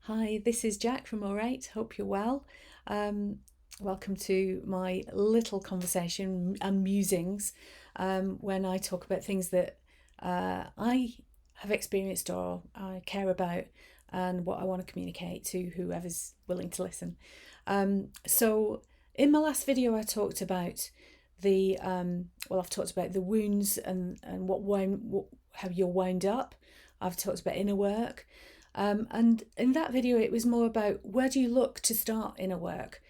Hi, this is Jack from All Hope you're well. Um, Welcome to my little conversation and musings when I talk about things that I have experienced or I care about and what I want to communicate to whoever's willing to listen. In my last video, I talked about I've talked about the wounds and how you're wound up. I've talked about inner work. And in that video, it was more about where do you look to start inner work.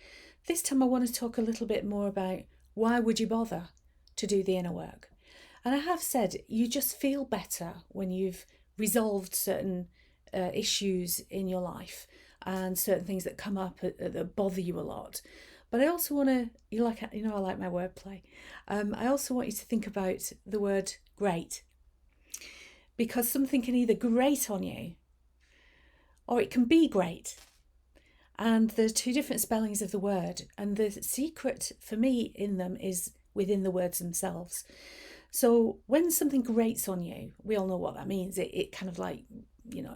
This time, I want to talk a little bit more about why would you bother to do the inner work. And I have said you just feel better when you've resolved certain issues in your life and certain things that come up that bother you a lot. But I also want to, I like my wordplay. I also want you to think about the word great, because something can either grate on you or it can be great. And there's two different spellings of the word. And the secret for me in them is within the words themselves. So when something grates on you, we all know what that means. It kind of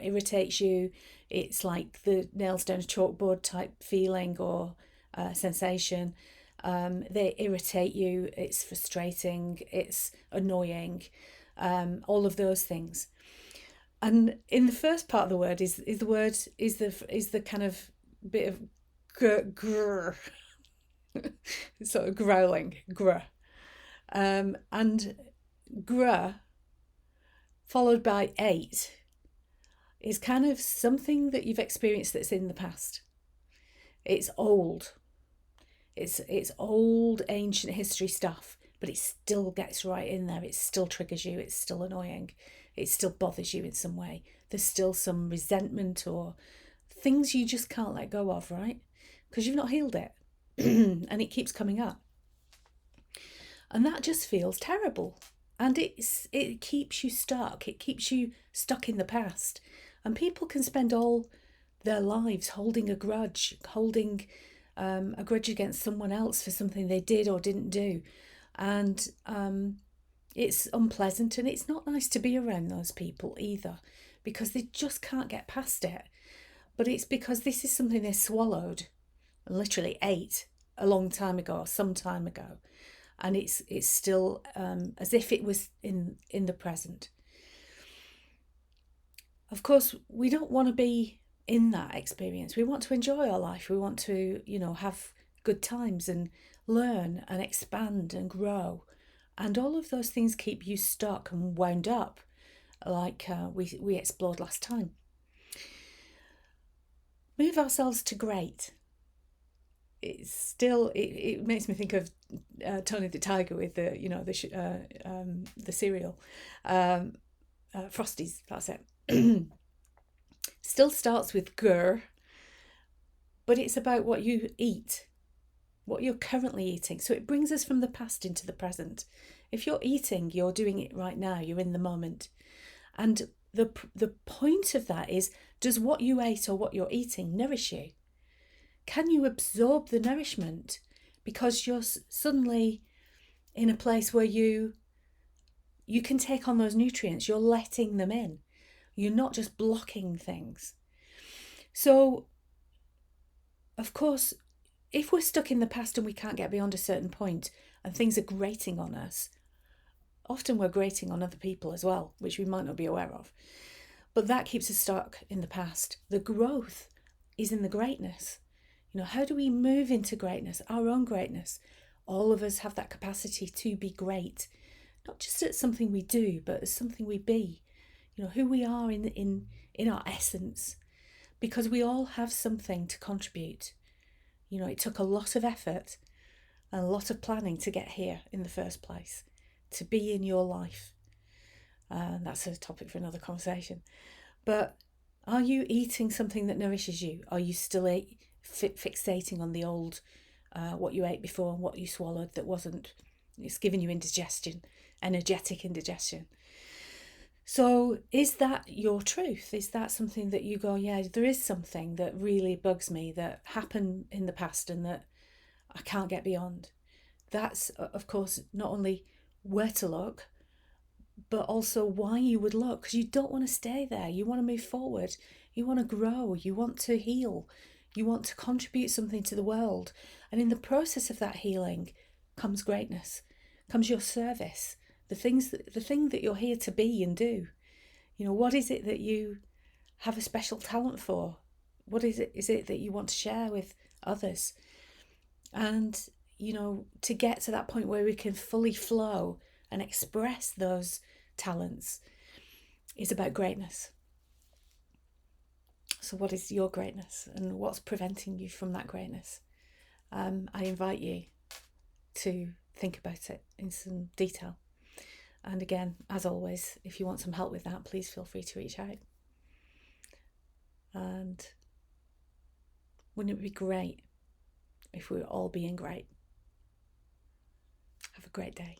irritates you. It's like the nails down a chalkboard type feeling or sensation. They irritate you. It's frustrating. It's annoying. All of those things. And in the first part of the word is the kind of bit of grr, sort of growling, grr, and grr followed by eight is kind of something that you've experienced that's in the past. It's old. It's old ancient history stuff, but it still gets right in there. It still triggers you. It's still annoying. It still bothers you in some way. There's still some resentment or things you just can't let go of, right? Because you've not healed it and it keeps coming up. And that just feels terrible. And it keeps you stuck. It keeps you stuck in the past. And people can spend all their lives holding a grudge against someone else for something they did or didn't do. And it's unpleasant and it's not nice to be around those people either, because they just can't get past it. But it's because this is something they swallowed and literally ate a long time ago or some time ago. And it's still as if it was in the present. Of course, we don't want to be in that experience. We want to enjoy our life. We want to, have good times and learn and expand and grow. And all of those things keep you stuck and wound up, like we explored last time. Move ourselves to great. It's still it makes me think of Tony the Tiger with the cereal, Frosties. That's it. Still starts with grr, but it's about what you eat, what you're currently eating. So it brings us from the past into the present. If you're eating, you're doing it right now. You're in the moment, and the point of that is: does what you ate or what you're eating nourish you? Can you absorb the nourishment? Because you're suddenly in a place where you can take on those nutrients. You're letting them in. You're not just blocking things. So, of course, if we're stuck in the past and we can't get beyond a certain point and things are grating on us, often we're grating on other people as well, which we might not be aware of. But that keeps us stuck in the past. The growth is in the greatness. How do we move into greatness, our own greatness? All of us have that capacity to be great, not just at something we do, but as something we be. Who we are in our essence, because we all have something to contribute. It took a lot of effort and a lot of planning to get here in the first place, to be in your life. That's a topic for another conversation. But are you eating something that nourishes you? Are you still fixating on the old, what you ate before and what you swallowed that wasn't, it's giving you indigestion, energetic indigestion? So is that your truth? Is that something that you go, yeah, there is something that really bugs me that happened in the past and that I can't get beyond? That's, of course, not only where to look, but also why you would look, because you don't want to stay there. You want to move forward. You want to grow. You want to heal. You want to contribute something to the world. And in the process of that healing comes greatness, comes your service, the thing that you're here to be and do. What is it that you have a special talent for? What is it that you want to share with others? And, to get to that point where we can fully flow and express those talents is about greatness. So what is your greatness, and what's preventing you from that greatness? I invite you to think about it in some detail. And again, as always, if you want some help with that, please feel free to reach out. And wouldn't it be great if we were all being great? Have a great day.